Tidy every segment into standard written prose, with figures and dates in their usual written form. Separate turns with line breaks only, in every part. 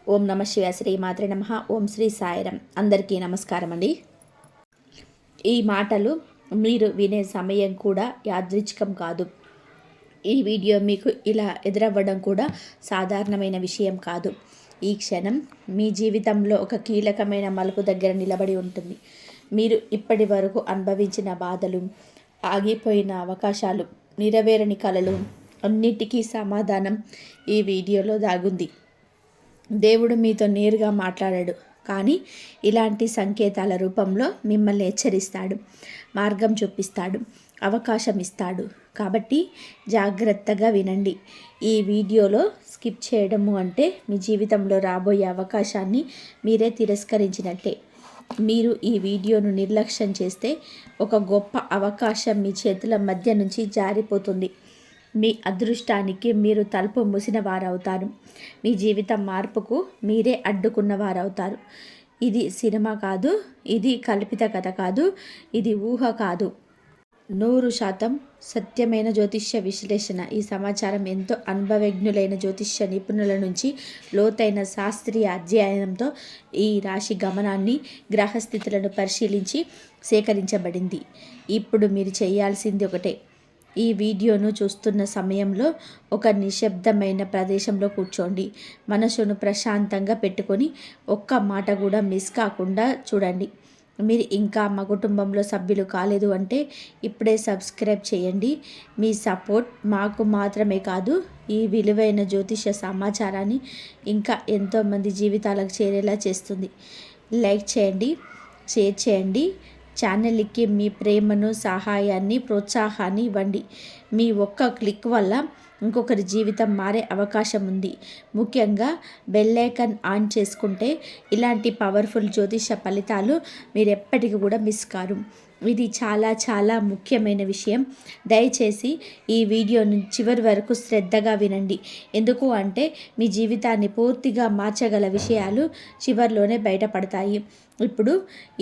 ఓం నమ శివ శ్రీ మాత్రే నమః. ఓం శ్రీ సాయిరం. అందరికీ నమస్కారం అండి. ఈ మాటలు మీరు వినే సమయం కూడా యాదృచ్ఛికం కాదు. ఈ వీడియో మీకు ఇలా ఎదురవ్వడం కూడా సాధారణమైన విషయం కాదు. ఈ క్షణం మీ జీవితంలో ఒక కీలకమైన మలుపు దగ్గర నిలబడి ఉంటుంది. మీరు ఇప్పటి వరకు అనుభవించిన బాధలు, ఆగిపోయిన అవకాశాలు, నెరవేరని కలలు అన్నిటికీ సమాధానం ఈ వీడియోలో దాగుంది. దేవుడు మీతో నేరుగా మాట్లాడాడు, కానీ ఇలాంటి సంకేతాల రూపంలో మిమ్మల్ని హెచ్చరిస్తాడు, మార్గం చూపిస్తాడు, అవకాశం ఇస్తాడు. కాబట్టి జాగ్రత్తగా వినండి. ఈ వీడియోలో స్కిప్ చేయడము అంటే మీ జీవితంలో రాబోయే అవకాశాన్ని మీరే తిరస్కరించినట్టే. మీరు ఈ వీడియోను నిర్లక్ష్యం చేస్తే ఒక గొప్ప అవకాశం మీ చేతుల మధ్య నుంచి జారిపోతుంది. మీ అదృష్టానికి మీరు తలుపు మూసిన వారవుతారు. మీ జీవితం మార్పుకు మీరే అడ్డుకున్న వారవుతారు. ఇది సినిమా కాదు, ఇది కల్పిత కథ కాదు, ఇది ఊహ కాదు, 100% సత్యమైన జ్యోతిష్య విశ్లేషణ. ఈ సమాచారం ఎంతో అనుభవజ్ఞులైన జ్యోతిష్య నిపుణుల నుంచి లోతైన శాస్త్రీయ అధ్యయనంతో ఈ రాశి గమనాన్ని, గ్రహస్థితులను పరిశీలించి సేకరించబడింది. ఇప్పుడు మీరు చేయాల్సింది ఒకటే. ఈ వీడియోను చూస్తున్న సమయంలో ఒక నిశ్శబ్దమైన ప్రదేశంలో కూర్చోండి. మనసును ప్రశాంతంగా పెట్టుకొని ఒక్క మాట కూడా మిస్ కాకుండా చూడండి. మీరు ఇంకా మా కుటుంబంలో సభ్యులు కాలేదు అంటే ఇప్పుడే సబ్స్క్రైబ్ చేయండి. మీ సపోర్ట్ మాకు మాత్రమే కాదు, ఈ విలువైన జ్యోతిష సమాచారాన్ని ఇంకా ఎంతోమంది జీవితాలకు చేరేలా చేస్తుంది. లైక్ చేయండి, షేర్ చేయండి. ఛానల్కి మీ ప్రేమను, సహాయాన్ని, ప్రోత్సాహాన్ని ఇవ్వండి. మీ ఒక్క క్లిక్ వల్ల ఇంకొకరి జీవితం మారే అవకాశం ఉంది. ముఖ్యంగా బెల్ ఐకాన్ ఆన్ చేసుకుంటే ఇలాంటి పవర్ఫుల్ జ్యోతిష ఫలితాలు మీరు ఎప్పటికీ కూడా మిస్ కారు. ఇది చాలా చాలా ముఖ్యమైన విషయం. దయచేసి ఈ వీడియోను చివరి వరకు శ్రద్ధగా వినండి. ఎందుకు అంటే మీ జీవితాన్ని పూర్తిగా మార్చగల విషయాలు చివరిలోనే బయటపడతాయి. ఇప్పుడు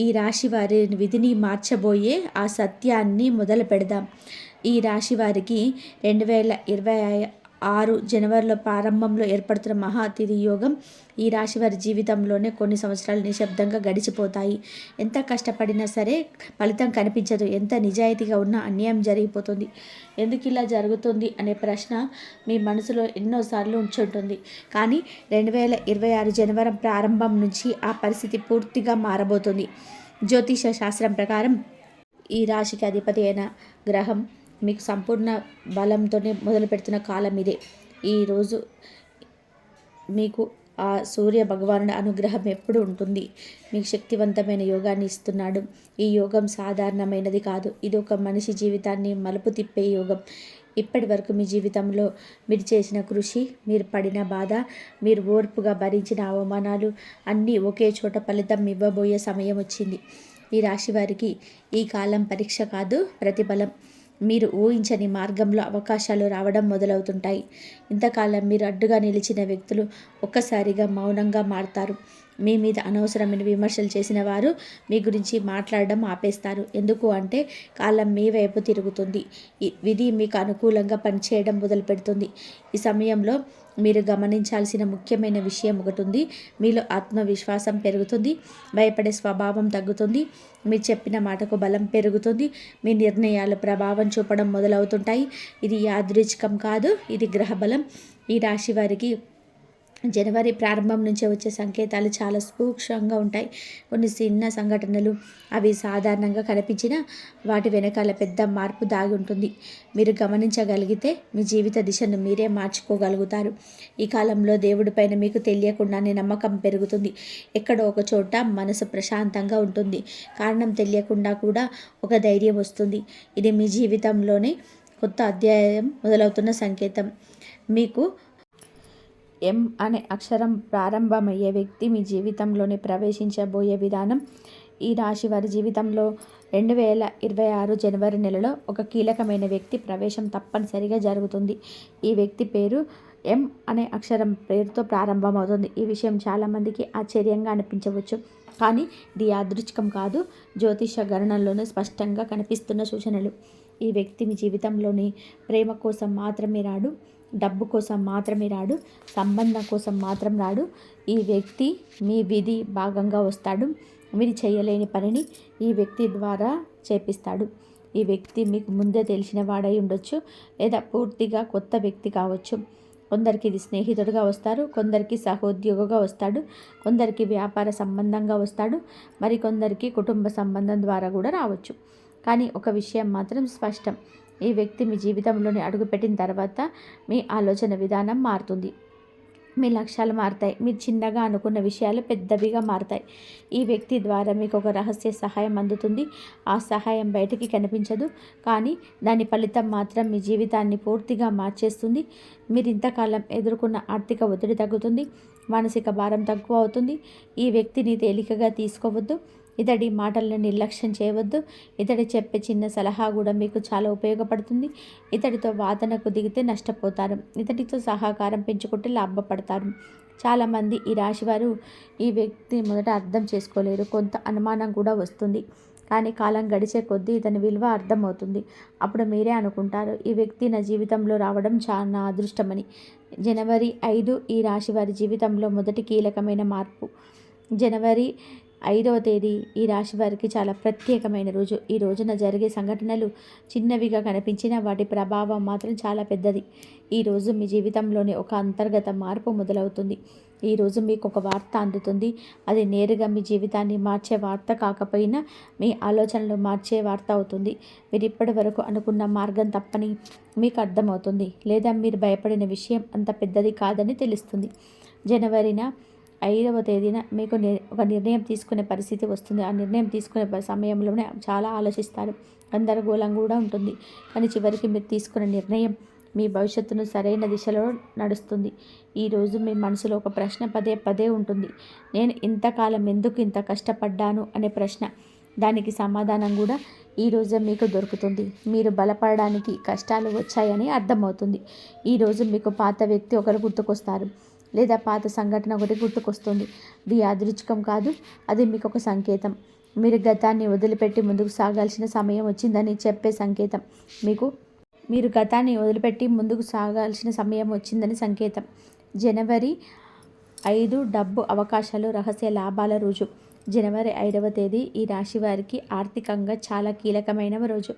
ఈ రాశి వారి విధిని మార్చబోయే ఆ సత్యాన్ని మొదలు పెడదాం. ఈ రాశి వారికి 2026 జనవరిలో ప్రారంభంలో ఏర్పడుతున్న మహాతిథి యోగం ఈ రాశి వారి జీవితంలోనే కొన్ని సంవత్సరాలు నిశ్శబ్దంగా గడిచిపోతాయి. ఎంత కష్టపడినా సరే ఫలితం కనిపించదు. ఎంత నిజాయితీగా ఉన్నా అన్యాయం జరిగిపోతుంది. ఎందుకు ఇలా జరుగుతుంది అనే ప్రశ్న మీ మనసులో ఎన్నోసార్లు ఉంచుంటుంది. కానీ 2026 జనవరి ప్రారంభం నుంచి ఆ పరిస్థితి పూర్తిగా మారబోతుంది. జ్యోతిష శాస్త్రం ప్రకారం ఈ రాశికి అధిపతి అయిన గ్రహం మీకు సంపూర్ణ బలంతోనే మొదలు పెడుతున్న కాలం ఇదే. ఈరోజు మీకు ఆ సూర్య భగవానుడి అనుగ్రహం ఎప్పుడు ఉంటుంది. మీకు శక్తివంతమైన యోగాన్ని ఇస్తున్నాడు. ఈ యోగం సాధారణమైనది కాదు. ఇది ఒక మనిషి జీవితాన్ని మలుపు తిప్పే యోగం. ఇప్పటి వరకు మీ జీవితంలో మీరు చేసిన కృషి, మీరు పడిన బాధ, మీరు ఓర్పుగా భరించిన అవమానాలు అన్నీ ఒకే చోట ఫలితం ఇవ్వబోయే సమయం వచ్చింది. ఈ రాశి వారికి ఈ కాలం పరీక్ష కాదు, ప్రతిఫలం. మీరు ఊహించని మార్గంలో అవకాశాలు రావడం మొదలవుతుంటాయి. ఇంతకాలం మీరు అడ్డుగా నిలిచిన వ్యక్తులు ఒక్కసారిగా మౌనంగా మారతారు. మీ మీద అనవసరమైన విమర్శలు చేసిన వారు మీ గురించి మాట్లాడడం ఆపేస్తారు. ఎందుకు అంటే కాలం మీ వైపు తిరుగుతుంది. విధి మీకు అనుకూలంగా పనిచేయడం మొదలు పెడుతుంది. ఈ సమయంలో మీరు గమనించాల్సిన ముఖ్యమైన విషయం ఒకటి ఉంది. మీలో ఆత్మవిశ్వాసం పెరుగుతుంది. భయపడే స్వభావం తగ్గుతుంది. మీరు చెప్పిన మాటకు బలం పెరుగుతుంది. మీ నిర్ణయాలు ప్రభావం చూపడం మొదలవుతుంటాయి. ఇది యాదృచ్ఛికం కాదు, ఇది గ్రహబలం. ఈ రాశి వారికి జనవరి ప్రారంభం నుంచే వచ్చే సంకేతాలు చాలా సూక్ష్మంగా ఉంటాయి. కొన్ని చిన్న సంఘటనలు అవి సాధారణంగా కనిపించిన వాటి వెనకాల పెద్ద మార్పు దాగి ఉంటుంది. మీరు గమనించగలిగితే మీ జీవిత దిశను మీరే మార్చుకోగలుగుతారు. ఈ కాలంలో దేవుడి పైన మీకు తెలియకుండానే నమ్మకం పెరుగుతుంది. ఎక్కడో ఒక చోట మనసు ప్రశాంతంగా ఉంటుంది. కారణం తెలియకుండా కూడా ఒక ధైర్యం వస్తుంది. ఇది మీ జీవితంలోనే కొత్త అధ్యాయం మొదలవుతున్న సంకేతం. మీకు ఎం అనే అక్షరం ప్రారంభమయ్యే వ్యక్తి మీ జీవితంలోనే ప్రవేశించబోయే విధానం. ఈ రాశి వారి జీవితంలో 2026 జనవరి నెలలో ఒక కీలకమైన వ్యక్తి ప్రవేశం తప్పనిసరిగా జరుగుతుంది. ఈ వ్యక్తి పేరు ఎం అనే అక్షరం పేరుతో ప్రారంభమవుతుంది. ఈ విషయం చాలామందికి ఆశ్చర్యంగా అనిపించవచ్చు, కానీ ఇది యాదృచ్ఛికం కాదు. జ్యోతిష గణనలోనే స్పష్టంగా కనిపిస్తున్న సూచనలు. ఈ వ్యక్తి మీ జీవితంలోని ప్రేమ కోసం మాత్రమే రాడు. డబ్బు కోసం మాత్రమే రాడు, సంబంధం కోసం మాత్రం రాడు. ఈ వ్యక్తి మీ విధి భాగంగా వస్తాడు. మీరు చేయలేని పనిని ఈ వ్యక్తి ద్వారా చేపిస్తాడు. ఈ వ్యక్తి మీకు ముందే తెలిసిన వాడై ఉండొచ్చు, లేదా పూర్తిగా కొత్త వ్యక్తి కావచ్చు. కొందరికి ఇది స్నేహితుడిగా వస్తారు, కొందరికి సహోద్యోగిగా వస్తాడు, కొందరికి వ్యాపార సంబంధంగా వస్తాడు, మరి కొందరికి కుటుంబ సంబంధం ద్వారా కూడా రావచ్చు. కానీ ఒక విషయం మాత్రం స్పష్టం, ఈ వ్యక్తి మీ జీవితంలోని అడుగుపెట్టిన తర్వాత మీ ఆలోచన విధానం మారుతుంది, మీ లక్ష్యాలు మారుతాయి, మీరు చిన్నగా అనుకున్న విషయాలు పెద్దవిగా మారుతాయి. ఈ వ్యక్తి ద్వారా మీకు ఒక రహస్య సహాయం అందుతుంది. ఆ సహాయం బయటికి కనిపించదు, కానీ దాని ఫలితం మాత్రం మీ జీవితాన్ని పూర్తిగా మార్చేస్తుంది. మీరు ఇంతకాలం ఎదుర్కొన్న ఆర్థిక ఒత్తిడి తగ్గుతుంది, మానసిక భారం తక్కువ అవుతుంది. ఈ వ్యక్తిని తేలికగా తీసుకోవద్దు, ఇతడి మాటలను నిర్లక్ష్యం చేయవద్దు. ఇతడి చెప్పే చిన్న సలహా కూడా మీకు చాలా ఉపయోగపడుతుంది. ఇతడితో వాదనకు దిగితే నష్టపోతారు, ఇతడితో సహకారం పెంచుకుంటే లాభపడతారు. చాలామంది ఈ రాశివారు ఈ వ్యక్తి మొదట అర్థం చేసుకోలేరు, కొంత అనుమానం కూడా వస్తుంది. కానీ కాలం గడిచే కొద్దీ ఇతని విలువ అర్థమవుతుంది. అప్పుడు మీరే అనుకుంటారు, ఈ వ్యక్తి నా జీవితంలో రావడం చాలా అదృష్టమని. జనవరి 5 ఈ రాశివారి జీవితంలో మొదటి కీలకమైన మార్పు. జనవరి 5వ తేదీ ఈ రాశి వారికి చాలా ప్రత్యేకమైన రోజు. ఈ రోజున జరిగే సంఘటనలు చిన్నవిగా కనిపించిన వాటి ప్రభావం మాత్రం చాలా పెద్దది. ఈరోజు మీ జీవితంలోని ఒక అంతర్గత మార్పు మొదలవుతుంది. ఈరోజు మీకు ఒక వార్త అందుతుంది. అది నేరుగా మీ జీవితాన్ని మార్చే వార్త కాకపోయినా మీ ఆలోచనలు మార్చే వార్త అవుతుంది. మీరు ఇప్పటి వరకు అనుకున్న మార్గం తప్పని మీకు అర్థమవుతుంది, లేదా మీరు భయపడిన విషయం అంత పెద్దది కాదని తెలుస్తుంది. జనవరిన 5వ తేదీన మీకు ఒక నిర్ణయం తీసుకునే పరిస్థితి వస్తుంది. ఆ నిర్ణయం తీసుకునే సమయంలోనే చాలా ఆలోచిస్తారు, గందరగోళం కూడా ఉంటుంది. కానీ చివరికి మీరు తీసుకునే నిర్ణయం మీ భవిష్యత్తును సరైన దిశలో నడుస్తుంది. ఈరోజు మీ మనసులో ఒక ప్రశ్న పదే పదే ఉంటుంది, నేను ఇంతకాలం ఎందుకు ఇంత కష్టపడ్డాను అనే ప్రశ్న. దానికి సమాధానం కూడా ఈరోజే మీకు దొరుకుతుంది. మీరు బలపడడానికి కష్టాలు వచ్చాయని అర్థమవుతుంది. ఈరోజు మీకు పాత వ్యక్తి ఒకరు గుర్తుకొస్తారు, లేదా పాత సంఘటన ఒకటి గుర్తుకొస్తుంది. అది యాదృచ్ఛికం కాదు, అది మీకు ఒక సంకేతం. మీరు గతాన్ని వదిలిపెట్టి ముందుకు సాగాల్సిన సమయం వచ్చిందని చెప్పే సంకేతం. మీరు గతాన్ని వదిలిపెట్టి ముందుకు సాగాల్సిన సమయం వచ్చిందని సంకేతం. జనవరి 5 డబ్బు అవకాశాలు, రహస్య లాభాల రోజు. జనవరి 5వ తేదీ ఈ రాశి వారికి ఆర్థికంగా చాలా కీలకమైన రోజు.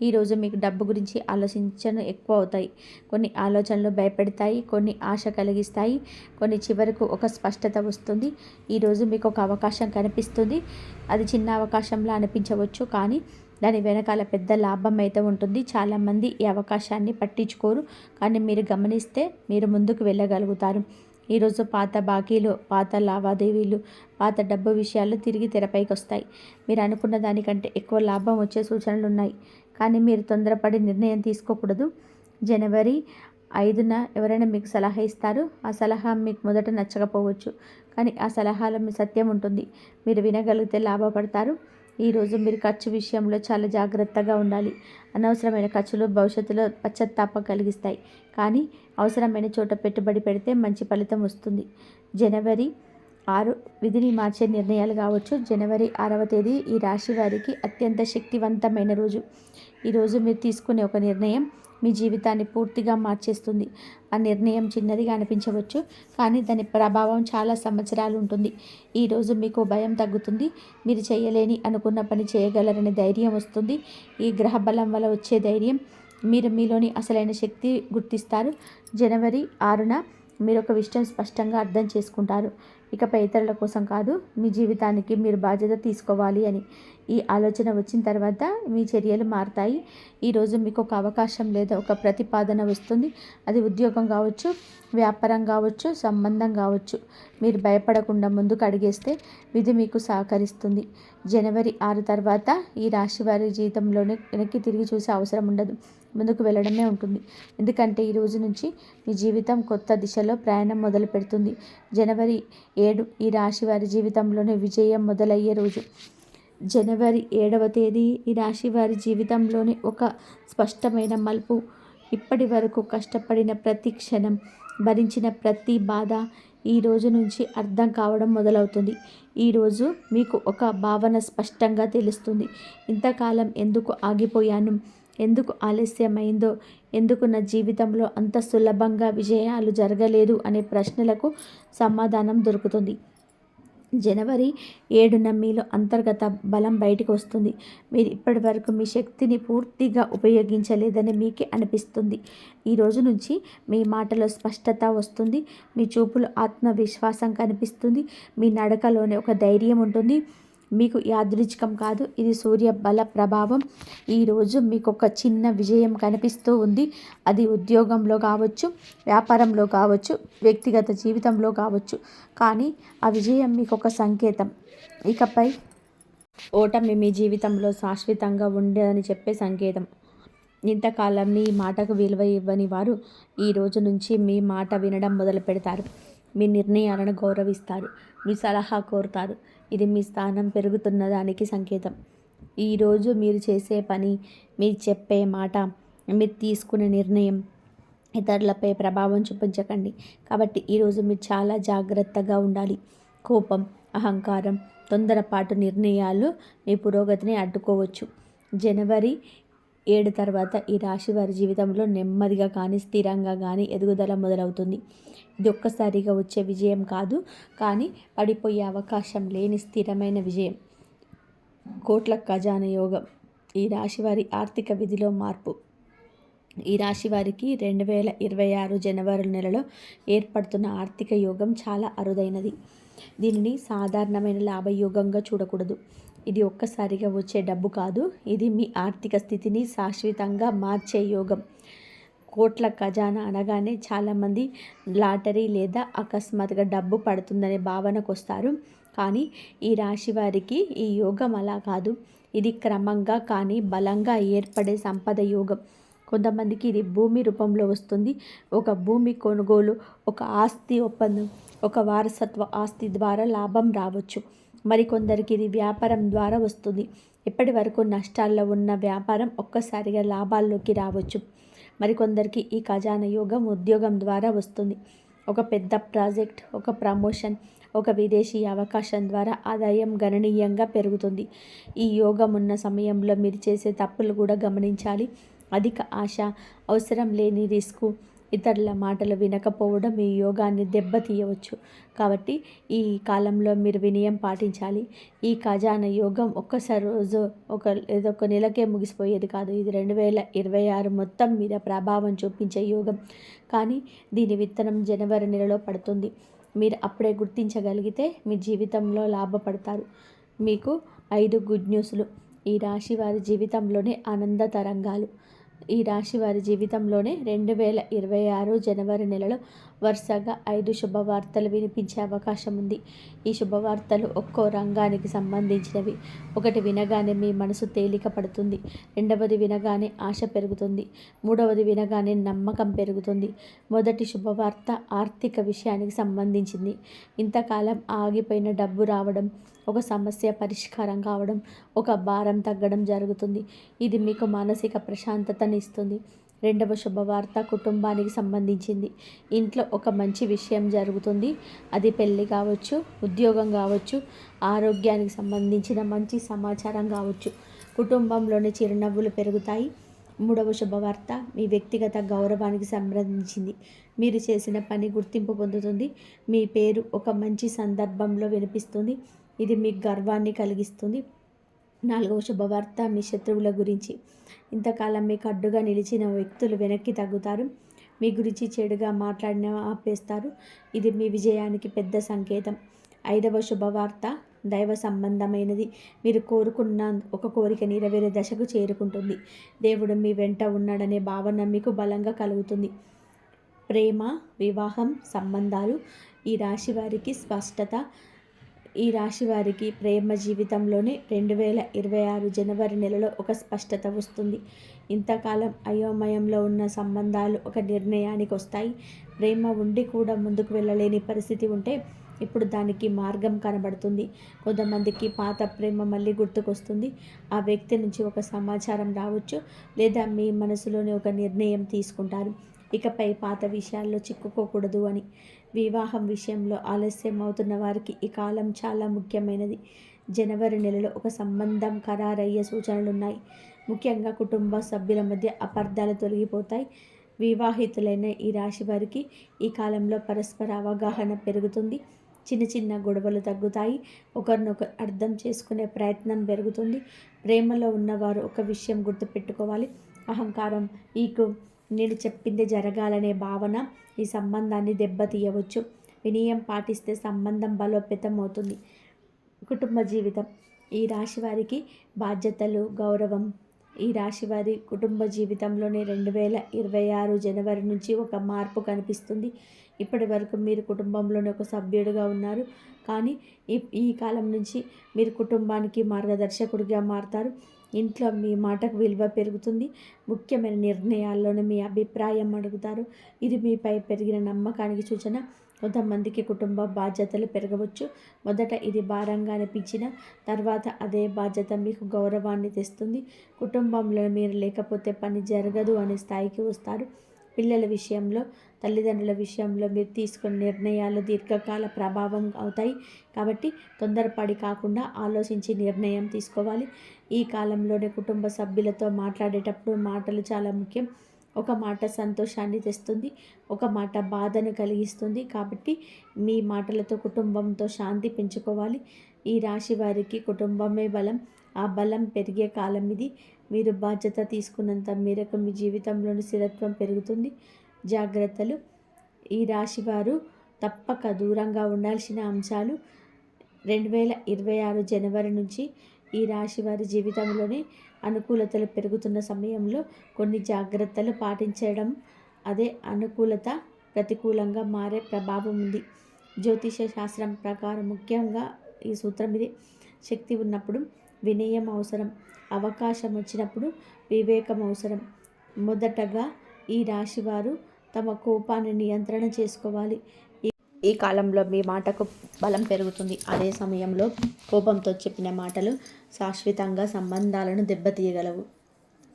ఈరోజు మీకు డబ్బు గురించి ఆలోచించను ఎక్కువ అవుతాయి. కొన్ని ఆలోచనలు భయపెడతాయి, కొన్ని ఆశ కలిగిస్తాయి, కొన్ని చివరకు ఒక స్పష్టత వస్తుంది. ఈరోజు మీకు ఒక అవకాశం కనిపిస్తుంది. అది చిన్న అవకాశంలా అనిపించవచ్చు, కానీ దాని వెనకాల పెద్ద లాభం అయితే ఉంటుంది. చాలామంది ఈ అవకాశాన్ని పట్టించుకోరు, కానీ మీరు గమనిస్తే మీరు ముందుకు వెళ్ళగలుగుతారు. ఈరోజు పాత బాకీలు, పాత లావాదేవీలు, పాత డబ్బు విషయాలు తిరిగి తెరపైకి వస్తాయి. మీరు అనుకున్న దానికంటే ఎక్కువ లాభం వచ్చే సూచనలు ఉన్నాయి, కానీ మీరు తొందరపడి నిర్ణయం తీసుకోకూడదు. జనవరి 5న ఎవరైనా మీకు సలహా ఇస్తారు. ఆ సలహా మీకు మొదట నచ్చకపోవచ్చు, కానీ ఆ సలహాలో మీ సత్యం ఉంటుంది. మీరు వినగలిగితే లాభపడతారు. ఈరోజు మీరు ఖర్చు విషయంలో చాలా జాగ్రత్తగా ఉండాలి. అనవసరమైన ఖర్చులు భవిష్యత్తులో పశ్చాత్తాపం కలిగిస్తాయి, కానీ అవసరమైన చోట పెట్టుబడి పెడితే మంచి ఫలితం వస్తుంది. జనవరి 6 విధిని మార్చే నిర్ణయాలు కావచ్చు. జనవరి 6వ తేదీ ఈ రాశి వారికి అత్యంత శక్తివంతమైన రోజు. ఈరోజు మీరు తీసుకునే ఒక నిర్ణయం మీ జీవితాన్ని పూర్తిగా మార్చేస్తుంది. ఆ నిర్ణయం చిన్నదిగా అనిపించవచ్చు, కానీ దాని ప్రభావం చాలా సంవత్సరాలు ఉంటుంది. ఈరోజు మీకు భయం తగ్గుతుంది. మీరు చేయలేని అనుకున్న పని చేయగలరనే ధైర్యం వస్తుంది. ఈ గ్రహ బలం వల్ల వచ్చే ధైర్యం, మీరు మీలోని అసలైన శక్తి గుర్తిస్తారు. జనవరి 6న మీరు ఒక విషయం స్పష్టంగా అర్థం చేసుకుంటారు, ఇకపై ఇతరుల కోసం కాదు, మీ జీవితానికి మీరు బాధ్యత తీసుకోవాలి అని. ఈ ఆలోచన వచ్చిన తర్వాత మీ చర్యలు మారుతాయి. ఈరోజు మీకు ఒక అవకాశం లేదా ఒక ప్రతిపాదన వస్తుంది. అది ఉద్యోగం కావచ్చు, వ్యాపారం కావచ్చు, సంబంధం కావచ్చు. మీరు భయపడకుండా ముందుకు అడిగేస్తే విధి మీకు సహకరిస్తుంది. జనవరి 6 తర్వాత ఈ రాశి వారి జీవితంలోనే వెనక్కి తిరిగి చూసే అవసరం ఉండదు, ముందుకు వెళ్ళడమే ఉంటుంది. ఎందుకంటే ఈ రోజు నుంచి మీ జీవితం కొత్త దిశలో ప్రయాణం మొదలు పెడుతుంది. జనవరి 7 ఈ రాశి వారి జీవితంలోనే విజయం మొదలయ్యే రోజు. జనవరి 7వ తేదీ ఈ రాశి వారి జీవితంలోని ఒక స్పష్టమైన మలుపు. ఇప్పటి వరకు కష్టపడిన ప్రతి క్షణం, భరించిన ప్రతి బాధ ఈ రోజు నుంచి అర్థం కావడం మొదలవుతుంది. ఈరోజు మీకు ఒక భావన స్పష్టంగా తెలుస్తుంది, ఇంతకాలం ఎందుకు ఆగిపోయాను, ఎందుకు ఆలస్యమైందో, ఎందుకు నా జీవితంలో అంత సులభంగా విజయాలు జరగలేదు అనే ప్రశ్నలకు సమాధానం దొరుకుతుంది. జనవరి 7న మీలో అంతర్గత బలం బయటకు వస్తుంది. మీరు ఇప్పటి వరకు మీ శక్తిని పూర్తిగా ఉపయోగించలేదని మీకే అనిపిస్తుంది. ఈ రోజు నుంచి మీ మాటలో స్పష్టత వస్తుంది. మీ చూపులో ఆత్మవిశ్వాసం కనిపిస్తుంది. మీ నడకలోనే ఒక ధైర్యం ఉంటుంది. మీకు యాదృచ్ఛికం కాదు, ఇది సూర్య బల ప్రభావం. ఈరోజు మీకు ఒక చిన్న విజయం కనిపిస్తూ ఉంది. అది ఉద్యోగంలో కావచ్చు, వ్యాపారంలో కావచ్చు, వ్యక్తిగత జీవితంలో కావచ్చు. కానీ ఆ విజయం మీకు ఒక సంకేతం. ఇకపై ఓటమి మీ జీవితంలో శాశ్వతంగా ఉండదని చెప్పే సంకేతం. ఇంతకాలం మీ మాటకు విలువ ఇవ్వని వారు ఈ రోజు నుంచి మీ మాట వినడం మొదలు పెడతారు. మీ నిర్ణయాలను గౌరవిస్తారు. మీ సలహా కోరుతారు. ఇది మీ స్థానం పెరుగుతున్న దానికి సంకేతం. ఈరోజు మీరు చేసే పని, మీరు చెప్పే మాట, మీరు తీసుకునే నిర్ణయం ఇతరులపై ప్రభావం చూపించకండి. కాబట్టి ఈరోజు మీరు చాలా జాగ్రత్తగా ఉండాలి. కోపం, అహంకారం, తొందరపాటు నిర్ణయాలు మీ పురోగతిని అడ్డుకోవచ్చు. జనవరి 7 తర్వాత ఈ రాశి వారి జీవితంలో నెమ్మదిగా కానీ, స్థిరంగా కానీ ఎదుగుదల మొదలవుతుంది. ఇది ఒక్కసారిగా వచ్చే విజయం కాదు, కానీ పడిపోయే అవకాశం లేని స్థిరమైన విజయం. కోట్ల ఖజానా యోగం. ఈ రాశి వారి ఆర్థిక విధిలో మార్పు. ఈ రాశి వారికి 2026 జనవరి నెలలో ఏర్పడుతున్న ఆర్థిక యోగం చాలా అరుదైనది. దీనిని సాధారణమైన లాభయోగంగా చూడకూడదు. ఇది ఒక్కసారిగా వచ్చే డబ్బు కాదు, ఇది మీ ఆర్థిక స్థితిని శాశ్వతంగా మార్చే యోగం. కోట్ల ఖజానా అనగానే చాలామంది లాటరీ లేదా అకస్మాత్తుగా డబ్బు పడుతుందనే భావనకు వస్తారు. కానీ ఈ రాశి వారికి ఈ యోగం అలా కాదు. ఇది క్రమంగా కానీ బలంగా ఏర్పడే సంపద యోగం. కొంతమందికి ఇది భూమి రూపంలో వస్తుంది. ఒక భూమి కొనుగోలు, ఒక ఆస్తి ఒప్పందం, ఒక వారసత్వ ఆస్తి ద్వారా లాభం రావచ్చు. మరికొందరికి ఇది వ్యాపారం ద్వారా వస్తుంది. ఇప్పటి వరకు నష్టాల్లో ఉన్న వ్యాపారం ఒక్కసారిగా లాభాల్లోకి రావచ్చు. మరికొందరికి ఈ ఖజానా యోగం ఉద్యోగం ద్వారా వస్తుంది. ఒక పెద్ద ప్రాజెక్ట్, ఒక ప్రమోషన్, ఒక విదేశీ అవకాశం ద్వారా ఆదాయం గణనీయంగా పెరుగుతుంది. ఈ యోగం ఉన్న సమయంలో మీరు చేసే తప్పులు కూడా గమనించాలి. అధిక ఆశ, అవసరం లేని రిస్కు, ఇతరుల మాటలు వినకపోవడం ఈ యోగాన్ని దెబ్బతీయవచ్చు. కాబట్టి ఈ కాలంలో మీరు వినయం పాటించాలి. ఈ ఖజానా యోగం ఒక్కసారి రోజు ఒక నెలకే ముగిసిపోయేది కాదు. ఇది 2026 మొత్తం మీద ప్రభావం చూపించే యోగం. కానీ దీని విత్తనం జనవరి నెలలో పడుతుంది. మీరు అప్పుడే గుర్తించగలిగితే మీ జీవితంలో లాభపడతారు. మీకు 5 గుడ్ న్యూస్లు. ఈ రాశి వారి జీవితంలోనే ఆనంద తరంగాలు. ఈ రాశి వారి జీవితంలోనే 2026 జనవరి నెలలో వరుసగా 5 శుభవార్తలు వినిపించే అవకాశం ఉంది. ఈ శుభవార్తలు ఒక్కో రంగానికి సంబంధించినవి. ఒకటి వినగానే మీ మనసు తేలిక పడుతుంది. రెండవది వినగానే ఆశ పెరుగుతుంది. మూడవది వినగానే నమ్మకం పెరుగుతుంది. మొదటి శుభవార్త ఆర్థిక విషయానికి సంబంధించింది. ఇంతకాలం ఆగిపోయిన డబ్బు రావడం, ఒక సమస్య పరిష్కారం కావడం, ఒక భారం తగ్గడం జరుగుతుంది. ఇది మీకు మానసిక ప్రశాంతతని ఇస్తుంది. రెండవ శుభవార్త కుటుంబానికి సంబంధించింది. ఇంట్లో ఒక మంచి విషయం జరుగుతుంది. అది పెళ్ళి కావచ్చు, ఉద్యోగం కావచ్చు, ఆరోగ్యానికి సంబంధించిన మంచి సమాచారం కావచ్చు. కుటుంబంలోని చిరునవ్వులు పెరుగుతాయి. మూడవ శుభవార్త మీ వ్యక్తిగత గౌరవానికి సంబంధించింది. మీరు చేసిన పని గుర్తింపు పొందుతుంది. మీ పేరు ఒక మంచి సందర్భంలో వినిపిస్తుంది. ఇది మీకు గర్వాన్ని కలిగిస్తుంది. నాలుగవ శుభవార్త మీ శత్రువుల గురించి. ఇంతకాలం మీకు అడ్డుగా నిలిచిన వ్యక్తులు వెనక్కి తగ్గుతారు. మీ గురించి చెడుగా మాట్లాడిన ఆపేస్తారు. ఇది మీ విజయానికి పెద్ద సంకేతం. ఐదవ శుభవార్త దైవ సంబంధమైనది. మీరు కోరుకున్న ఒక కోరిక నెరవేరే దశకు చేరుకుంటుంది. దేవుడు మీ వెంట ఉన్నాడనే భావన మీకు బలంగా కలుగుతుంది. ప్రేమ, వివాహం, సంబంధాలు. ఈ రాశి వారికి స్పష్టత. ఈ రాశి వారికి ప్రేమ జీవితంలోనే 2026 జనవరి నెలలో ఒక స్పష్టత వస్తుంది. ఇంతకాలం అయోమయంలో ఉన్న సంబంధాలు ఒక నిర్ణయానికి వస్తాయి. ప్రేమ ఉండి కూడా ముందుకు వెళ్ళలేని పరిస్థితి ఉంటే ఇప్పుడు దానికి మార్గం కనబడుతుంది. కొంతమందికి పాత ప్రేమ మళ్ళీ గుర్తుకొస్తుంది. ఆ వ్యక్తి నుంచి ఒక సమాచారం రావచ్చు, లేదా మీ మనసులోని ఒక నిర్ణయం తీసుకుంటారు. ఇకపై పాత విషయాల్లో చిక్కుకోకూడదు అని. వివాహం విషయంలో ఆలస్యం అవుతున్న వారికి ఈ కాలం చాలా ముఖ్యమైనది. జనవరి నెలలో ఒక సంబంధం ఖరారయ్యే సూచనలున్నాయి. ముఖ్యంగా కుటుంబ సభ్యుల మధ్య అపార్థాలు తొలగిపోతాయి. వివాహితులైన ఈ రాశి వారికి ఈ కాలంలో పరస్పర అవగాహన పెరుగుతుంది. చిన్న చిన్న గొడవలు తగ్గుతాయి. ఒకరినొకరు అర్థం చేసుకునే ప్రయత్నం పెరుగుతుంది. ప్రేమలో ఉన్నవారు ఒక విషయం గుర్తుపెట్టుకోవాలి. అహంకారం, ఈకు, నేను చెప్పింది జరగాలనే భావన ఈ సంబంధాన్ని దెబ్బతీయవచ్చు. వినయం పాటిస్తే సంబంధం బలోపేతం అవుతుంది. కుటుంబ జీవితం, ఈ రాశి వారికి బాధ్యతలు, గౌరవం. ఈ రాశి వారి కుటుంబ జీవితంలోనే 2026 జనవరి నుంచి ఒక మార్పు కనిపిస్తుంది. ఇప్పటి వరకు మీరు కుటుంబంలోని ఒక సభ్యుడిగా ఉన్నారు, కానీ ఈ కాలం నుంచి మీరు కుటుంబానికి మార్గదర్శకుడిగా మారతారు. ఇంట్లో మీ మాటకు విలువ పెరుగుతుంది. ముఖ్యమైన నిర్ణయాల్లోనే మీ అభిప్రాయం అడుగుతారు. ఇది మీపై పెరిగిన నమ్మకానికి సూచన. కొంతమందికి కుటుంబ బాధ్యతలు పెరగవచ్చు. మొదట ఇది భారంగా అనిపించిన తర్వాత అదే బాధ్యత మీకు గౌరవాన్ని తెస్తుంది. కుటుంబంలో మీరు లేకపోతే పని జరగదు అనే స్థాయికి వస్తారు. పిల్లల విషయంలో, తల్లిదండ్రుల విషయంలో మీరు తీసుకున్న నిర్ణయాలు దీర్ఘకాల ప్రభావం అవుతాయి. కాబట్టి తొందరపడి కాకుండా ఆలోచించి నిర్ణయం తీసుకోవాలి. ఈ కాలంలోనే కుటుంబ సభ్యులతో మాట్లాడేటప్పుడు మాటలు చాలా ముఖ్యం. ఒక మాట సంతోషాన్ని తెస్తుంది, ఒక మాట బాధను కలిగిస్తుంది. కాబట్టి మీ మాటలతో కుటుంబంతో శాంతి పెంచుకోవాలి. ఈ రాశి వారికి కుటుంబమే బలం. ఆ బలం పెరిగే కాలం ఇది. మీరు బాధ్యత తీసుకున్నంత మేరకు మీ జీవితంలోని స్థిరత్వం పెరుగుతుంది. జాగ్రత్తలు, ఈ రాశివారు తప్పక దూరంగా ఉండాల్సిన అంశాలు. 2026 జనవరి నుంచి ఈ రాశి వారి జీవితంలోని అనుకూలతలు పెరుగుతున్న సమయంలో కొన్ని జాగ్రత్తలు పాటించడం, అదే అనుకూలత ప్రతికూలంగా మారే ప్రభావం ఉంది. జ్యోతిష శాస్త్రం ప్రకారం ముఖ్యంగా ఈ సూత్రం ఇది: శక్తి ఉన్నప్పుడు వినయం అవసరం, అవకాశం వచ్చినప్పుడు వివేకం అవసరం. మొదటగా ఈ రాశివారు తమ కోపాన్ని నియంత్రణ చేసుకోవాలి. ఈ కాలంలో మీ మాటకు బలం పెరుగుతుంది. అదే సమయంలో కోపంతో చెప్పిన మాటలు శాశ్వతంగా సంబంధాలను దెబ్బతీయగలవు.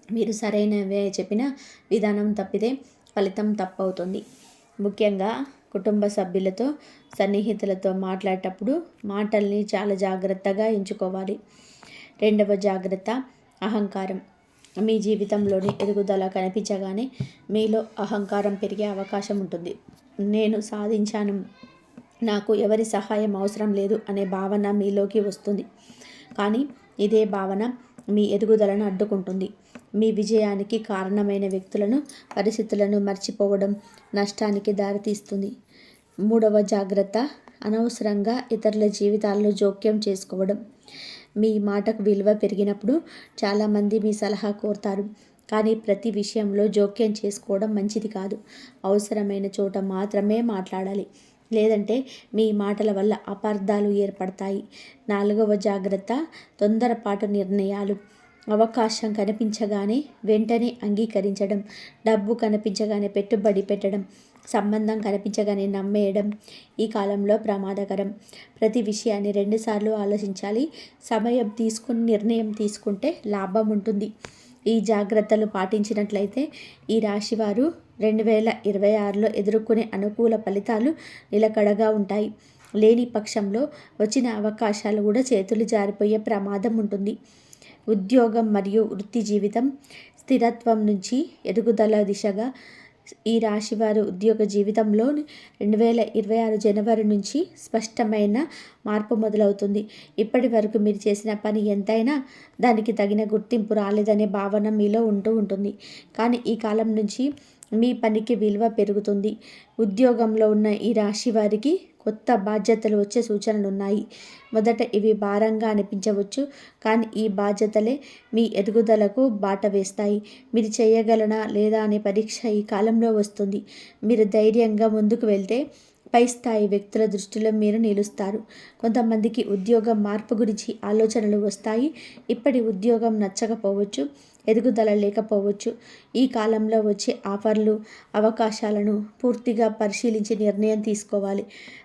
మీరు సరైనవే చెప్పిన విధానం తప్పితే ఫలితం తప్పవుతుంది. ముఖ్యంగా కుటుంబ సభ్యులతో, సన్నిహితులతో మాట్లాడేటప్పుడు మాటల్ని చాలా జాగ్రత్తగా ఎంచుకోవాలి. రెండవ జాగ్రత్త, అహంకారం. మీ జీవితంలోని ఎదుగుదల కనిపించగానే మీలో అహంకారం పెరిగే అవకాశం ఉంటుంది. నేను సాధించాను, నాకు ఎవరి సహాయం అవసరం లేదు అనే భావన మీలోకి వస్తుంది. కానీ ఇదే భావన మీ ఎదుగుదలను అడ్డుకుంటుంది. మీ విజయానికి కారణమైన వ్యక్తులను, పరిస్థితులను మర్చిపోవడం నష్టానికి దారితీస్తుంది. మూడవ జాగ్రత్త, అనవసరంగా ఇతరుల జీవితాల్లో జోక్యం చేసుకోవడం. మీ మాటకు విలువ పెరిగినప్పుడు చాలామంది మీ సలహా కోరుతారు, కానీ ప్రతి విషయంలో జోక్యం చేసుకోవడం మంచిది కాదు. అవసరమైన చోట మాత్రమే మాట్లాడాలి, లేదంటే మీ మాటల వల్ల అపార్థాలు ఏర్పడతాయి. నాలుగవ జాగ్రత్త, తొందరపాటు నిర్ణయాలు. అవకాశం కనిపించగానే వెంటనే అంగీకరించడం, డబ్బు కనిపించగానే పెట్టుబడి పెట్టడం, సంబంధం కనిపించగానే నమ్మేయడం ఈ కాలంలో ప్రమాదకరం. ప్రతి విషయాన్ని 2 సార్లు ఆలోచించాలి. సమయం తీసుకుని నిర్ణయం తీసుకుంటే లాభం ఉంటుంది. ఈ జాగ్రత్తలు పాటించినట్లయితే ఈ రాశివారు 2026లో ఎదుర్కొనే అనుకూల ఫలితాలు నిలకడగా ఉంటాయి. లేని పక్షంలో వచ్చిన అవకాశాలు కూడా చేతులు జారిపోయే ప్రమాదం ఉంటుంది. ఉద్యోగం మరియు వృత్తి జీవితం, స్థిరత్వం నుంచి ఎదుగుదల దిశగా ఈ రాశివారు ఉద్యోగ జీవితంలో 2026 జనవరి నుంచి స్పష్టమైన మార్పు మొదలవుతుంది. ఇప్పటి వరకు మీరు చేసిన పని ఎంతైనా దానికి తగిన గుర్తింపు రాలేదనే భావన మీలో ఉంటుంది. కానీ ఈ కాలం నుంచి మీ పనికి విలువ పెరుగుతుంది. ఉద్యోగంలో ఉన్న ఈ రాశి వారికి కొత్త బాధ్యతలు వచ్చే సూచనలు ఉన్నాయి. మొదట ఇవి భారంగా అనిపించవచ్చు, కానీ ఈ బాధ్యతలే మీ ఎదుగుదలకు బాట వేస్తాయి. మీరు చేయగలనా లేదా అనే పరీక్ష ఈ కాలంలో వస్తుంది. మీరు ధైర్యంగా ముందుకు వెళ్తే పై స్థాయి వ్యక్తుల దృష్టిలో మీరు నిలుస్తారు. కొంతమందికి ఉద్యోగం మార్పు గురించి ఆలోచనలు వస్తాయి. ఇప్పటి ఉద్యోగం నచ్చకపోవచ్చు, ఎదుగుదల లేకపోవచ్చు. ఈ కాలంలో వచ్చే ఆఫర్లు, అవకాశాలను పూర్తిగా పరిశీలించి నిర్ణయం తీసుకోవాలి.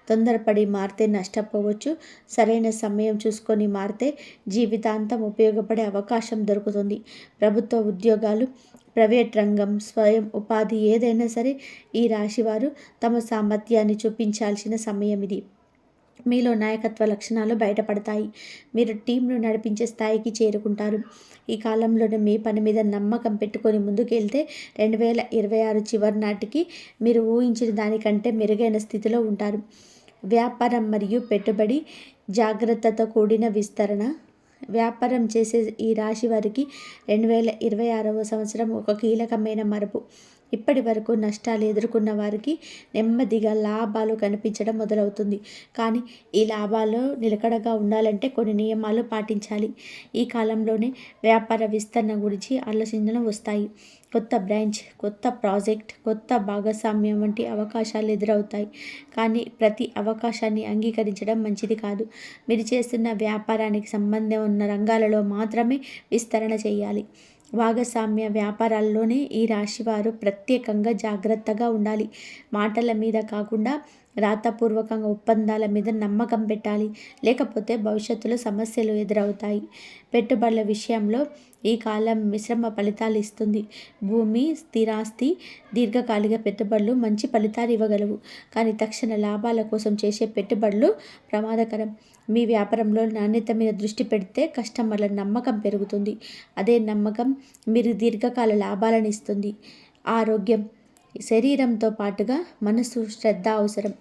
తొందరపడి మారితే నష్టపోవచ్చు. సరైన సమయం చూసుకొని మారితే జీవితాంతం ఉపయోగపడే అవకాశం దొరుకుతుంది. ప్రభుత్వ ఉద్యోగాలు, ప్రైవేట్ రంగం, స్వయం ఉపాధి ఏదైనా సరే ఈ రాశివారు తమ సామర్థ్యాన్ని చూపించాల్సిన సమయం ఇది. మీలో నాయకత్వ లక్షణాలు బయటపడతాయి. మీరు టీంను నడిపించే స్థాయికి చేరుకుంటారు. ఈ కాలంలోనే మీ పని మీద నమ్మకం పెట్టుకొని ముందుకెళ్తే 2026 చివరి నాటికి మీరు ఊహించిన దానికంటే మెరుగైన స్థితిలో ఉంటారు. వ్యాపారం మరియు పెట్టుబడి జాగ్రత్తతో కూడిన విస్తరణ. వ్యాపారం చేసే ఈ రాశి వారికి 2026వ సంవత్సరం ఒక కీలకమైన మలుపు. ఇప్పటి వరకు నష్టాలు ఎదుర్కొన్న వారికి నెమ్మదిగా లాభాలు కనిపించడం మొదలవుతుంది. కానీ ఈ లాభాలు నిలకడగా ఉండాలంటే కొన్ని నియమాలు పాటించాలి. ఈ కాలంలోనే వ్యాపార విస్తరణ గురించి ఆలోచనలు వస్తాయి. కొత్త బ్రాంచ్, కొత్త ప్రాజెక్ట్, కొత్త భాగస్వామ్యం వంటి అవకాశాలు ఎదురవుతాయి. కానీ ప్రతి అవకాశాన్ని అంగీకరించడం మంచిది కాదు. మీరు చేస్తున్న వ్యాపారానికి సంబంధం ఉన్న రంగాలలో మాత్రమే విస్తరణ చేయాలి. భాగస్వామ్య వ్యాపారాల్లోనే ఈ రాశివారు ప్రత్యేకంగా జాగ్రత్తగా ఉండాలి. మాటల మీద కాకుండా రాతపూర్వకంగా ఒప్పందాల మీద నమ్మకం పెట్టాలి. లేకపోతే భవిష్యత్తులో సమస్యలు ఎదురవుతాయి. పెట్టుబడుల విషయంలో ఈ కాలం మిశ్రమ ఫలితాలు ఇస్తుంది. భూమి, స్థిరాస్తి, దీర్ఘకాలిక పెట్టుబడులు మంచి ఫలితాలు ఇవ్వగలవు. కానీ తక్షణ లాభాల కోసం చేసే పెట్టుబడులు ప్రమాదకరం. మీ వ్యాపారంలో నాణ్యత మీద దృష్టి పెడితే కస్టమర్ల నమ్మకం పెరుగుతుంది. అదే నమ్మకం మీరు దీర్ఘకాల లాభాలను ఇస్తుంది. ఆరోగ్యం, శరీరంతో పాటుగా మనసు శ్రద్ధ అవసరం.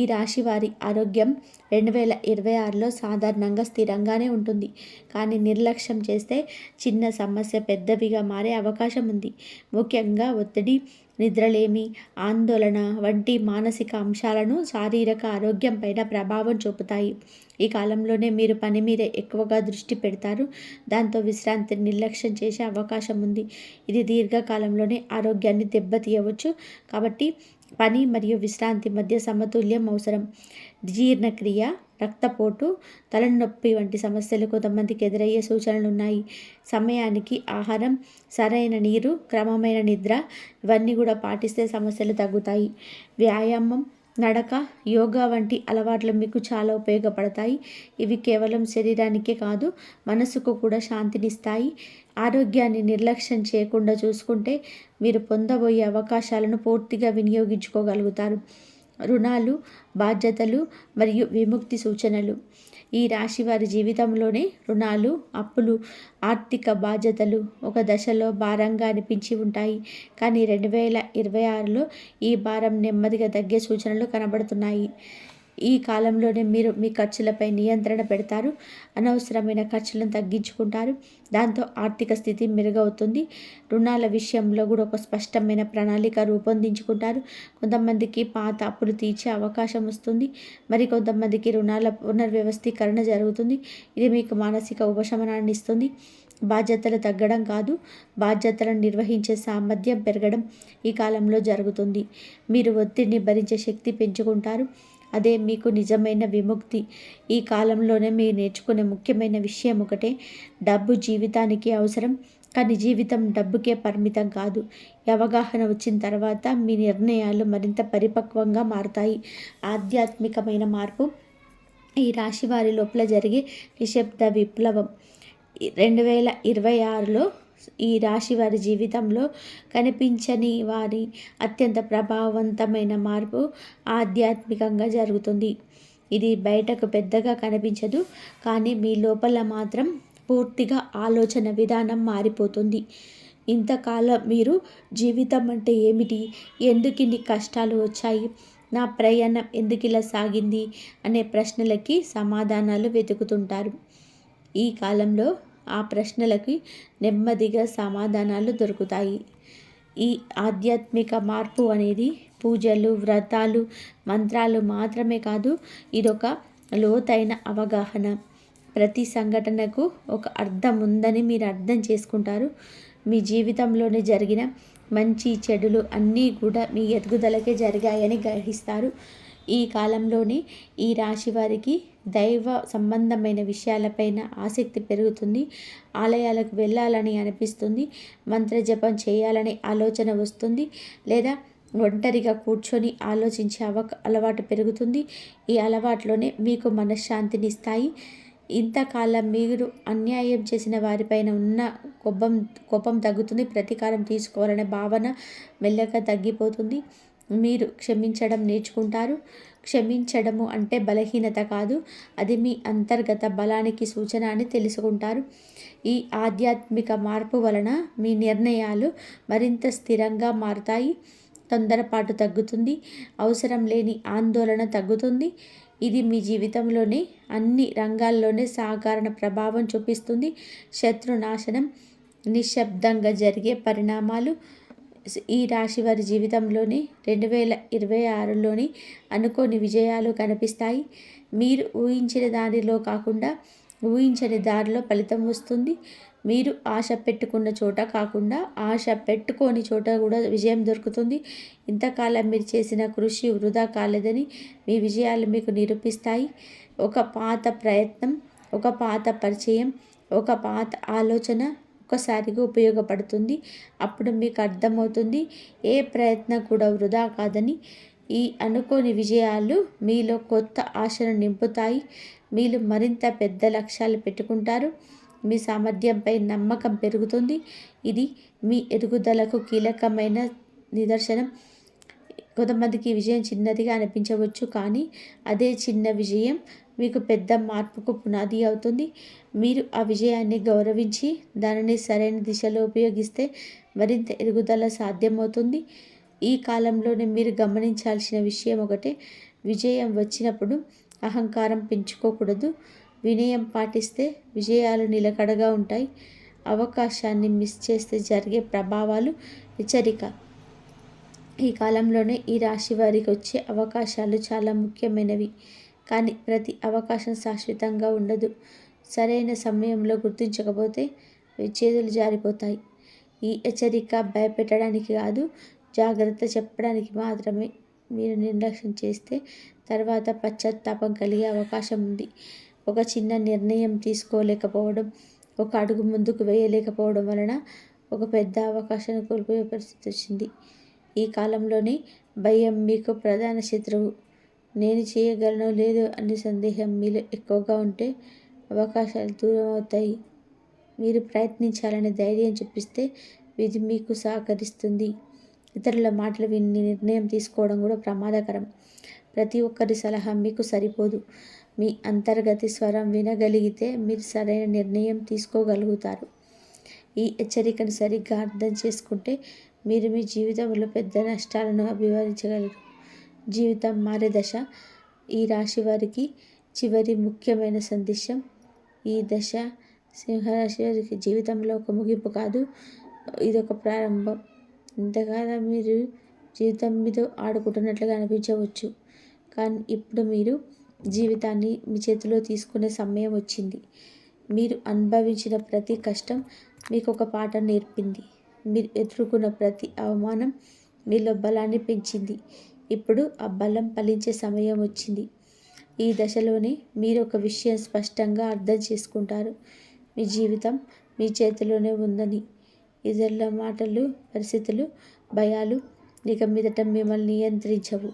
ఈ రాశి వారి ఆరోగ్యం 2026లో సాధారణంగా స్థిరంగానే ఉంటుంది. కానీ నిర్లక్ష్యం చేస్తే చిన్న సమస్య పెద్దవిగా మారే అవకాశం ఉంది. ముఖ్యంగా ఒత్తిడి, నిద్రలేమి, ఆందోళన వంటి మానసిక అంశాలను శారీరక ఆరోగ్యం పైన ప్రభావం చూపుతాయి. ఈ కాలంలోనే మీరు పని మీద ఎక్కువగా దృష్టి పెడతారు. దాంతో విశ్రాంతిని నిర్లక్ష్యం చేసే అవకాశం ఉంది. ఇది దీర్ఘకాలంలోనే ఆరోగ్యాన్ని దెబ్బతీయవచ్చు. కాబట్టి పని మరియు విశ్రాంతి మధ్య సమతుల్యం అవసరం. జీర్ణక్రియ, రక్తపోటు, తలనొప్పి వంటి సమస్యలు కొంతమందికి ఎదురయ్యే సూచనలు ఉన్నాయి. సమయానికి ఆహారం, సరైన నీరు, క్రమమైన నిద్ర ఇవన్నీ కూడా పాటిస్తే సమస్యలు తగ్గుతాయి. వ్యాయామం, నడక, యోగా వంటి అలవాట్లు మీకు చాలా ఉపయోగపడతాయి. ఇవి కేవలం శరీరానికే కాదు, మనసుకు కూడా శాంతినిస్తాయి. ఆరోగ్యాన్ని నిర్లక్ష్యం చేయకుండా చూసుకుంటే మీరు పొందబోయే అవకాశాలను పూర్తిగా వినియోగించుకోగలుగుతారు. రుణాలు, బాధ్యతలు మరియు విముక్తి సూచనలు. ఈ రాశి వారి జీవితంలోనే రుణాలు, అప్పులు, ఆర్థిక బాధ్యతలు ఒక దశలో భారంగా అనిపించి ఉంటాయి. కానీ 2026లో ఈ భారం నెమ్మదిగా తగ్గే సూచనలు కనబడుతున్నాయి. ఈ కాలంలోనే మీరు మీ ఖర్చులపై నియంత్రణ పెడతారు. అనవసరమైన ఖర్చులను తగ్గించుకుంటారు. దాంతో ఆర్థిక స్థితి మెరుగవుతుంది. రుణాల విషయంలో కూడా ఒక స్పష్టమైన ప్రణాళిక రూపొందించుకుంటారు. కొంతమందికి పాత అప్పులు తీర్చే అవకాశం వస్తుంది. మరి కొంతమందికి రుణాల పునర్వ్యవస్థీకరణ జరుగుతుంది. ఇది మీకు మానసిక ఉపశమనాన్ని ఇస్తుంది. బాధ్యతలు తగ్గడం కాదు, బాధ్యతలను నిర్వహించే సామర్థ్యం పెరగడం ఈ కాలంలో జరుగుతుంది. మీరు ఒత్తిడిని భరించే శక్తి పెంచుకుంటారు. అదే మీకు నిజమైన విముక్తి. ఈ కాలంలోనే మీరు నేర్చుకునే ముఖ్యమైన విషయం ఒకటే: డబ్బు జీవితానికి అవసరం, కానీ జీవితం డబ్బుకే పరిమితం కాదు. ఈ అవగాహన వచ్చిన తర్వాత మీ నిర్ణయాలు మరింత పరిపక్వంగా మారుతాయి. ఆధ్యాత్మికమైన మార్పు. ఈ రాశి వారి లోపల జరిగే నిశ్శబ్ద విప్లవం 2026లో ఈ రాశి వారి జీవితంలో కనిపించని వారి అత్యంత ప్రభావవంతమైన మార్పు ఆధ్యాత్మికంగా జరుగుతుంది. ఇది బయటకు పెద్దగా కనిపించదు, కానీ మీ లోపల మాత్రం పూర్తిగా ఆలోచన విధానం మారిపోతుంది. ఇంతకాలం మీరు జీవితం అంటే ఏమిటి, ఎందుకు ఇన్ని కష్టాలు వచ్చాయి, నా ప్రయాణం ఎందుకు ఇలా సాగింది అనే ప్రశ్నలకి సమాధానాలు వెతుకుతుంటారు. ఈ కాలంలో ఆ ప్రశ్నలకి నెమ్మదిగా సమాధానాలు దొరుకుతాయి. ఈ ఆధ్యాత్మిక మార్పు అనేది పూజలు, వ్రతాలు, మంత్రాలు మాత్రమే కాదు, ఇదొక లోతైన అవగాహన. ప్రతి సంఘటనకు ఒక అర్థం ఉందని మీరు అర్థం చేసుకుంటారు. మీ జీవితంలోనే జరిగిన మంచి చెడులు అన్నీ కూడా మీ ఎదుగుదలకే జరిగాయని గ్రహిస్తారు. ఈ కాలంలోనే ఈ రాశి వారికి దైవ సంబంధమైన విషయాలపైన ఆసక్తి పెరుగుతుంది. ఆలయాలకు వెళ్ళాలని అనిపిస్తుంది. మంత్రజపం చేయాలనే ఆలోచన వస్తుంది. లేదా ఒంటరిగా కూర్చొని ఆలోచించే అలవాటు పెరుగుతుంది. ఈ అలవాట్లోనే మీకు మనశ్శాంతిని ఇస్తాయి. ఇంతకాలం మీరు అన్యాయం చేసిన వారిపైన ఉన్న కోపం తగ్గుతుంది. ప్రతీకారం తీసుకోవాలనే భావన మెల్లగా తగ్గిపోతుంది. మీరు క్షమించడం నేర్చుకుంటారు. క్షమించడము అంటే బలహీనత కాదు, అది మీ అంతర్గత బలానికి సూచన అని తెలుసుకుంటారు. ఈ ఆధ్యాత్మిక మార్పు వలన మీ నిర్ణయాలు మరింత స్థిరంగా మారుతాయి. తొందరపాటు తగ్గుతుంది. అవసరం లేని ఆందోళన తగ్గుతుంది. ఇది మీ జీవితంలోని అన్ని రంగాల్లోనే సాధారణ ప్రభావం చూపిస్తుంది. శత్రునాశనం నిశ్శబ్దంగా జరిగే పరిణామాలు. ఈ రాశి వారి జీవితంలోని 2026లోని అనుకోని విజయాలు కనిపిస్తాయి. మీరు ఊహించిన దారిలో కాకుండా ఊహించని దారిలో ఫలితం వస్తుంది. మీరు ఆశ పెట్టుకున్న చోట కాకుండా ఆశ పెట్టుకోని చోట కూడా విజయం దొరుకుతుంది. ఇంతకాలం మీరు చేసిన కృషి వృధా కాలేదని మీ విజయాలు మీకు నిరూపిస్తాయి. ఒక పాత ప్రయత్నం, ఒక పాత పరిచయం, ఒక పాత ఆలోచన ఒక్కసారిగా ఉపయోగపడుతుంది. అప్పుడు మీకు అర్థమవుతుంది ఏ ప్రయత్నం కూడా వృధా కాదని. ఈ అనుకోని విజయాలు మీలో కొత్త ఆశను నింపుతాయి. మీరు మరింత పెద్ద లక్ష్యాలు పెట్టుకుంటారు. మీ సామర్థ్యంపై నమ్మకం పెరుగుతుంది. ఇది మీ ఎదుగుదలకు కీలకమైన నిదర్శనం. కొంతమందికి విజయం చిన్నదిగా అనిపించవచ్చు, కానీ అదే చిన్న విజయం మీకు పెద్ద మార్పుకు పునాది అవుతుంది. మీరు ఆ విజయాన్ని గౌరవించి దానిని సరైన దిశలో ఉపయోగిస్తే మరింత ఎదుగుదల సాధ్యమవుతుంది. ఈ కాలంలోనే మీరు గమనించాల్సిన విషయం ఒకటే: విజయం వచ్చినప్పుడు అహంకారం పెంచుకోకూడదు. వినయం పాటిస్తే విజయాలు నిలకడగా ఉంటాయి. అవకాశాన్ని మిస్ చేస్తే జరిగే ప్రభావాలు. హెచ్చరిక: ఈ కాలంలోనే ఈ రాశి వారికి వచ్చే అవకాశాలు చాలా ముఖ్యమైనవి, కానీ ప్రతి అవకాశం శాశ్వతంగా ఉండదు. సరైన సమయంలో గుర్తించకపోతే చేతులు జారిపోతాయి. ఈ హెచ్చరిక భయపెట్టడానికి కాదు, జాగ్రత్త చెప్పడానికి మాత్రమే. మీరు నిర్లక్ష్యం చేస్తే తర్వాత పశ్చాత్తాపం కలిగే అవకాశం ఉంది. ఒక చిన్న నిర్ణయం తీసుకోలేకపోవడం, ఒక అడుగు ముందుకు వేయలేకపోవడం వలన ఒక పెద్ద అవకాశాన్ని కోల్పోయే పరిస్థితి వచ్చింది. ఈ కాలంలోనే భయం మీకు ప్రధాన శత్రువు. నేను చేయగలనో లేదో అనే సందేహం మీలో ఎక్కువగా ఉంటే అవకాశాలు దూరం అవుతాయి. మీరు ప్రయత్నించాలని ధైర్యం చూపిస్తే విధి మీకు సహకరిస్తుంది. ఇతరుల మాటలు విని నిర్ణయం తీసుకోవడం కూడా ప్రమాదకరం. ప్రతి ఒక్కరి సలహా మీకు సరిపోదు. మీ అంతర్గత స్వరం వినగలిగితే మీరు సరైన నిర్ణయం తీసుకోగలుగుతారు. ఈ హెచ్చరికను సరిగ్గా అర్థం చేసుకుంటే మీరు మీ జీవితంలో పెద్ద నష్టాలను అభివర్ణించగలరు. జీవితం మారే దశ. ఈ రాశి వారికి చివరి ముఖ్యమైన సందేశం. ఈ దశ సింహరాశి వారికి జీవితంలో ఒక ముగింపు కాదు, ఇదొక ప్రారంభం. ఇంతకాలం మీరు జీవితం మీద ఆడుకుంటున్నట్లుగా అనిపించవచ్చు, కానీ ఇప్పుడు మీరు జీవితాన్ని మీ చేతిలో తీసుకునే సమయం వచ్చింది. మీరు అనుభవించిన ప్రతి కష్టం మీకు ఒక పాఠం నేర్పింది. మీరు ఎదుర్కొన్న ప్రతి అవమానం మీలో బలాన్ని పెంచింది. ఇప్పుడు ఆ బలం ఫలించే సమయం వచ్చింది. ఈ దశలోనే మీరు ఒక విషయం స్పష్టంగా అర్థం చేసుకుంటారు: మీ జీవితం మీ చేతిలోనే ఉందని. ఇతరుల మాటలు, పరిస్థితులు, భయాలు ఇక మీదట మిమ్మల్ని నియంత్రించవు.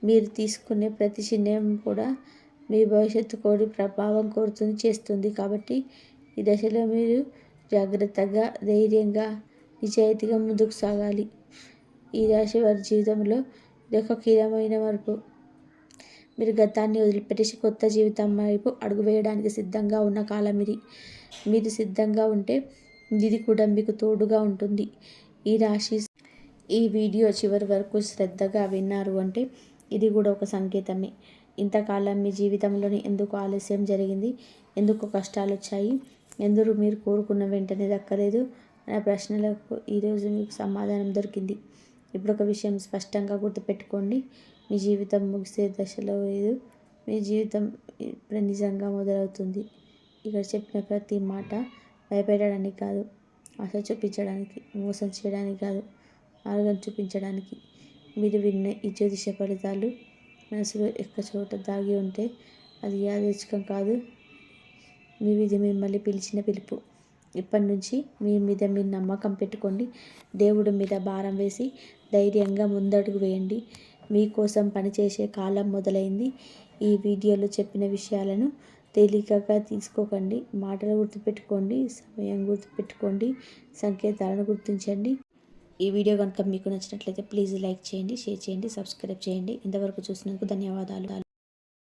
మీరు తీసుకునే ప్రతి నిర్ణయం కూడా మీ భవిష్యత్తు కోరి ప్రభావం చేస్తుంది. కాబట్టి ఈ దశలో మీరు జాగ్రత్తగా, ధైర్యంగా, నిజాయితీగా ముందుకు సాగాలి. ఈ రాశి వారి జీవితంలో ఇదొక కీలకమైన మార్పు. మీరు గతాన్ని వదిలిపెట్టేసి కొత్త జీవితం వైపు అడుగు వేయడానికి సిద్ధంగా ఉన్న కాలం ఇది. మీరు సిద్ధంగా ఉంటే ఇది కూడా మీకు తోడుగా ఉంటుంది. ఈ రాశి ఈ వీడియో చివరి వరకు శ్రద్ధగా విన్నారు అంటే ఇది కూడా ఒక సంకేతమే. ఇంతకాలం మీ జీవితంలోని ఎందుకు ఆలస్యం జరిగింది, ఎందుకు కష్టాలు వచ్చాయి, ఎందుకు మీరు కోరుకున్న వెంటనే దక్కలేదు అనే ప్రశ్నలకు ఈరోజు మీకు సమాధానం దొరికింది. ఇప్పుడు ఒక విషయం స్పష్టంగా గుర్తుపెట్టుకోండి: మీ జీవితం ముగిసే దశలో లేదు, మీ జీవితం ఇప్పుడు నిజంగా మొదలవుతుంది. ఇక్కడ చెప్పిన ప్రతి మాట భయపెట్టడానికి కాదు, ఆశ చూపించడానికి, మోసం చేయడానికి కాదు, మార్గం చూపించడానికి. మీరు విన్న ఈ జ్యోతిష ఫలితాలు మనసులో ఎక్క చోట దాగి ఉంటే అది యాదృచ్ఛికం కాదు, మీ విధి మిమ్మల్ని పిలిచిన పిలుపు. ఇప్పటి నుంచి మీ మీద మీరు నమ్మకం పెట్టుకోండి. దేవుడి మీద భారం వేసి ధైర్యంగా ముందడుగు వేయండి. మీకోసం పనిచేసే కాలం మొదలైంది. ఈ వీడియోలో చెప్పిన విషయాలను తేలికగా తీసుకోకండి. మాటలు గుర్తుపెట్టుకోండి, సమయం గుర్తుపెట్టుకోండి, సంకేతాలను గుర్తించండి. ఈ వీడియో కనుక మీకు నచ్చినట్లయితే ప్లీజ్ లైక్ చేయండి, షేర్ చేయండి, సబ్స్క్రైబ్ చేయండి. ఇంతవరకు చూసినందుకు ధన్యవాదాలు.